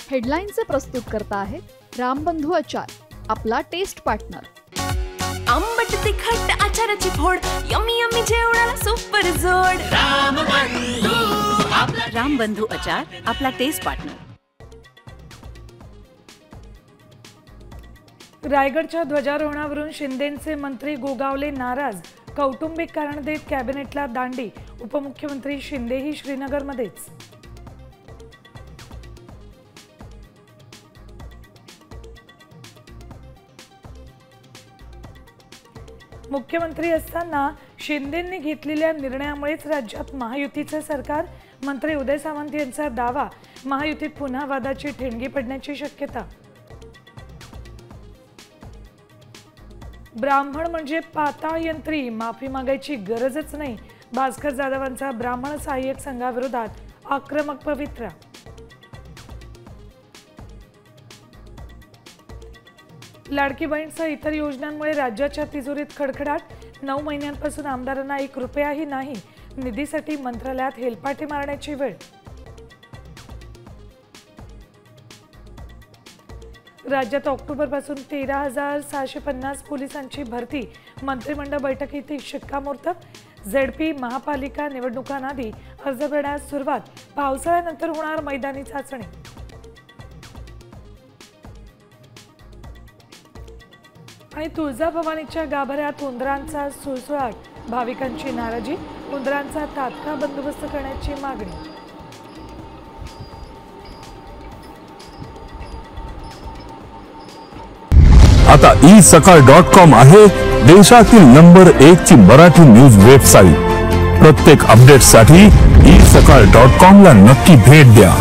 हेडलाईनचे प्रस्तुत करता आहेत रामबंधू आचार, आपला टेस्ट पार्टनर। आंबट तिखट आचाराची फोड, यम्मी यम्मी जेवणाला सुपर जोड। रामबंधू आचार, आपला टेस्ट पार्टनर। रायगडच्या ध्वजारोहणावरून शिंदेंचे मंत्री गोगावले नाराज, कौटुंबिक कारण देत कॅबिनेटला दांडी, उपमुख्यमंत्री शिंदेही श्रीनगरमध्येच। मुख्यमंत्री असताना शिंदेंनी घेतलेल्या निर्णयामुळेच राज्यात महायुतीचे सरकार, मंत्री उदय सामंत यांचा दावा, महायुतीत पुन्हा वादाची ठिणगी पडण्याची शक्यता। ब्राह्मण म्हणजे पाताळयंत्री, माफी मागायची गरजच नाही, भास्कर जाधवांचा ब्राह्मण सहाय्यक संघाविरोधात आक्रमक पवित्रा। लाडकी बहीणसह इतर योजनांमुळे राज्याच्या तिजोरीत खडखडाट, 9 महिन्यांपासून आमदारांना 1 रुपयाही नाही, निधीसाठी मंत्रालयात हेलपाटे मारण्याची वेळ। राज्यात ऑक्टोबरपासून 13,650 पोलिसांची भरती, मंत्रिमंडळ बैठकीत शिक्कामोर्तब। झेडपी महापालिका निवडणुकांआधी अर्ज भरण्यास सुरुवात, पावसाळ्यानंतर होणार मैदानी चाचणी। आणि तुळजाभवानीच्या गाभाऱ्यात उंदरांचा सुळसुळाट, भाविकांची नाराजी, उंदरांचा तात्काळ बंदोबस्त करण्याची मागणी। आता isakal.com आहे देशातील नंबर 1 ची मराठी न्यूज वेबसाईट। प्रत्येक अपडेटसाठी isakal.com ला नक्की भेट द्या।